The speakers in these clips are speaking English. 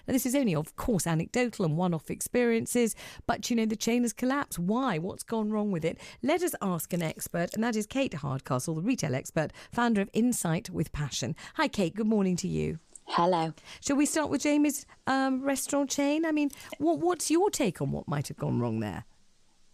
Now, this is only, of course, anecdotal and one-off experiences, but, the chain has collapsed. Why? What's gone wrong with it? Let us ask an expert, and that is Kate Hardcastle, the retail expert, founder of Insight with Passion. Hi, Kate. Good morning to you. Hello. Shall we start with Jamie's restaurant chain? I mean, what's your take on what might have gone wrong there?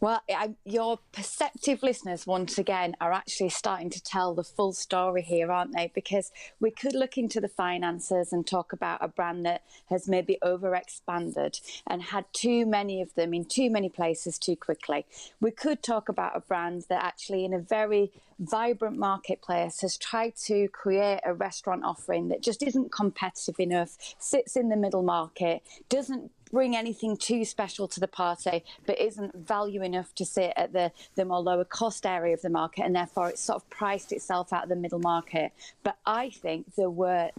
Well, your perceptive listeners, once again, are actually starting to tell the full story here, aren't they? Because we could look into the finances and talk about a brand that has maybe overexpanded and had too many of them in too many places too quickly. We could talk about a brand that actually, in a very vibrant marketplace, has tried to create a restaurant offering that just isn't competitive enough, sits in the middle market, doesn't bring anything too special to the party, but isn't value enough to sit at the more lower cost area of the market, and therefore it's sort of priced itself out of the middle market. But I think there were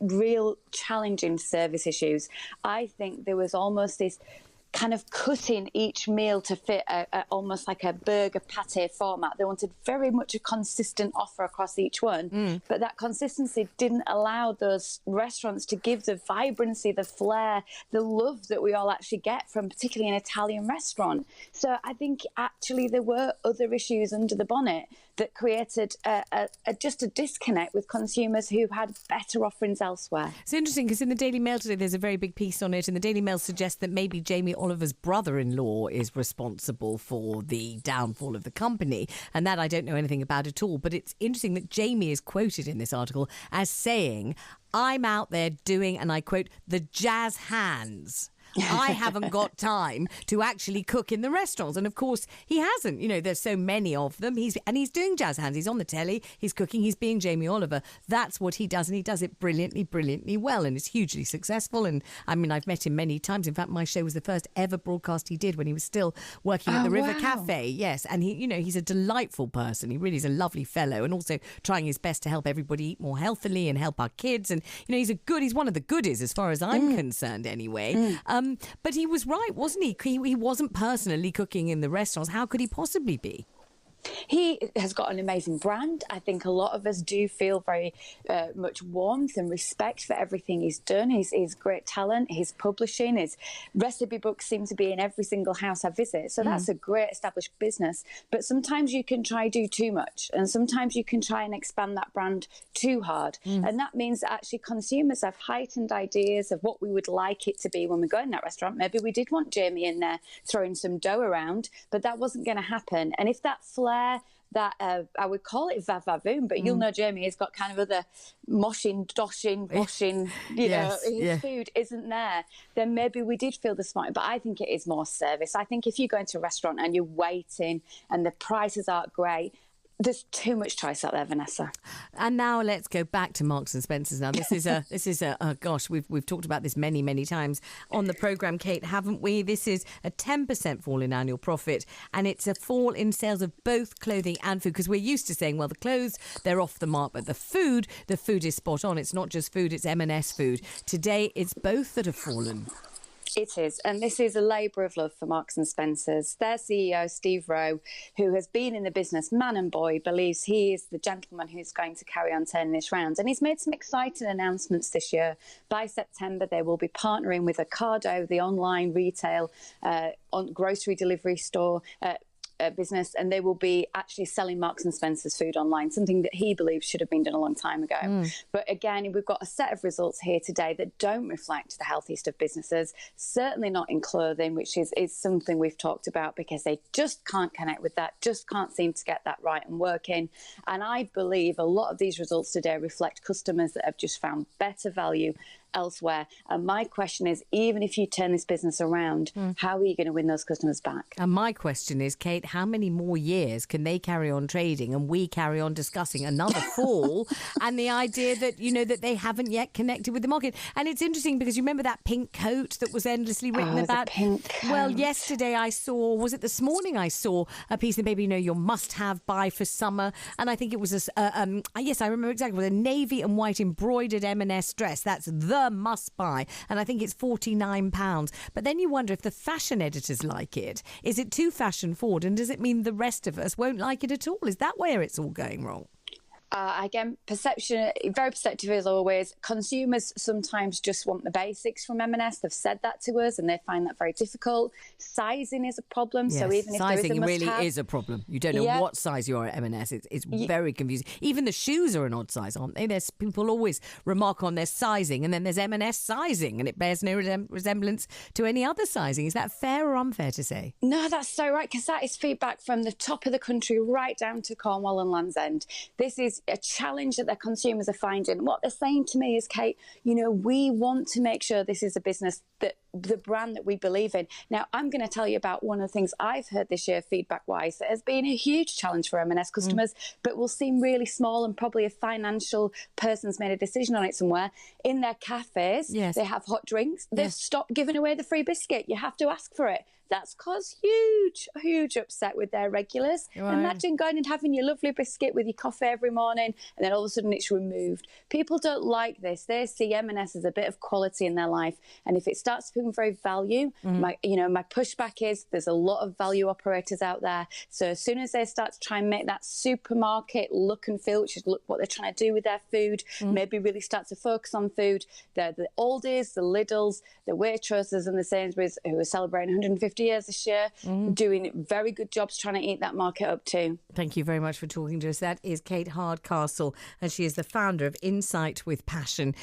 real challenging service issues. I think there was almost this kind of cutting each meal to fit almost like a burger pate format. They wanted very much a consistent offer across each one, but that consistency didn't allow those restaurants to give the vibrancy, the flair, the love that we all actually get from particularly an Italian restaurant. So I think actually there were other issues under the bonnet that created just a disconnect with consumers who had better offerings elsewhere. It's interesting because in the Daily Mail today there's a very big piece on it, and the Daily Mail suggests that maybe Jamie Oliver's brother-in-law is responsible for the downfall of the company, and that I don't know anything about at all. But it's interesting that Jamie is quoted in this article as saying, "I'm out there doing," and I quote, "the jazz hands. I haven't got time to actually cook in the restaurants." And of course he hasn't. There's so many of them. He's doing jazz hands. He's on the telly, he's cooking, he's being Jamie Oliver. That's what he does, and he does it brilliantly well, and it's hugely successful. And I mean, I've met him many times. In fact, my show was the first ever broadcast he did when he was still working at the River Cafe. Yes, and he's a delightful person. He really is a lovely fellow, and also trying his best to help everybody eat more healthily and help our kids. And he's one of the goodies as far as I'm concerned anyway. But he was right, wasn't he? He wasn't personally cooking in the restaurants. How could he possibly be? He has got an amazing brand. I think a lot of us do feel very much warmth and respect for everything he's done. He's great talent. His publishing, his recipe books seem to be in every single house I visit. So that's a great established business. But sometimes you can try do too much, and sometimes you can try and expand that brand too hard. And that means that actually consumers have heightened ideas of what we would like it to be when we go in that restaurant. Maybe we did want Jamie in there throwing some dough around, but that wasn't going to happen. And if that flair, that I would call it vavavoom, but you'll know Jamie has got kind of other moshing, doshing, washing, his food isn't there, then maybe we did feel the smart. But I think it is more service. I think if you go into a restaurant and you're waiting and the prices aren't great, there's too much choice out there, Vanessa. And now let's go back to Marks and Spencer's. Now this is gosh, we've talked about this many times on the programme, Kate, haven't we? This is a 10% fall in annual profit, and it's a fall in sales of both clothing and food, because we're used to saying, well, the clothes, they're off the mark, but the food is spot on. It's not just food, it's M&S food. Today it's both that have fallen. It is, and this is a labour of love for Marks and Spencer's. Their CEO, Steve Rowe, who has been in the business man and boy, believes he is the gentleman who's going to carry on turning this round. And he's made some exciting announcements this year. By September, they will be partnering with Ocado, the online retail grocery delivery store business, and they will be actually selling Marks and Spencer's food online, something that he believes should have been done a long time ago. But again, we've got a set of results here today that don't reflect the healthiest of businesses, certainly not in clothing, which is something we've talked about, because they just can't connect with that, just can't seem to get that right and working. And I believe a lot of these results today reflect customers that have just found better value elsewhere. And my question is, even if you turn this business around, how are you going to win those customers back? And my question is, Kate, how many more years can they carry on trading and we carry on discussing another fall and the idea that, that they haven't yet connected with the market? And it's interesting because you remember that pink coat that was endlessly written about? Pink coat. Well, yesterday was it this morning I saw a piece in the paper, your must-have buy for summer. And I think it was yes, I remember exactly, with a navy and white embroidered M&S dress. That's the must buy, and I think it's £49. But then you wonder if the fashion editors like it. Is it too fashion forward, and does it mean the rest of us won't like it at all? Is that where it's all going wrong? Again, perception, very perceptive as always. Consumers sometimes just want the basics from M&S. They've said that to us and they find that very difficult. Sizing is a problem. Yes, so even if there is a sizing really must-have, is a problem. You don't know what size you are at M&S. It's very confusing. Even the shoes are an odd size, aren't they? There's people always remark on their sizing, and then there's M&S sizing, and it bears no resemblance to any other sizing. Is that fair or unfair to say? No, that's so right, because that is feedback from the top of the country right down to Cornwall and Land's End. This is a challenge that their consumers are finding. What they're saying to me is, Kate, we want to make sure this is a business that the brand that we believe in. Now, I'm going to tell you about one of the things I've heard this year feedback-wise that has been a huge challenge for M&S customers, but will seem really small, and probably a financial person's made a decision on it somewhere. In their cafes, they have hot drinks. They've stopped giving away the free biscuit. You have to ask for it. That's caused huge upset with their regulars. Right. Imagine going and having your lovely biscuit with your coffee every morning, and then all of a sudden it's removed. People don't like this. They see M&S as a bit of quality in their life, and if it starts to become very value, my pushback is there's a lot of value operators out there. So as soon as they start to try and make that supermarket look and feel, which is what they're trying to do with their food, maybe really start to focus on food. The Aldi's, the Lidl's, the Waitroses, and the Sainsbury's, who are celebrating 150 years this year, doing very good jobs trying to eat that market up too. Thank you very much for talking to us. That is Kate Hardcastle, and she is the founder of Insight with Passion.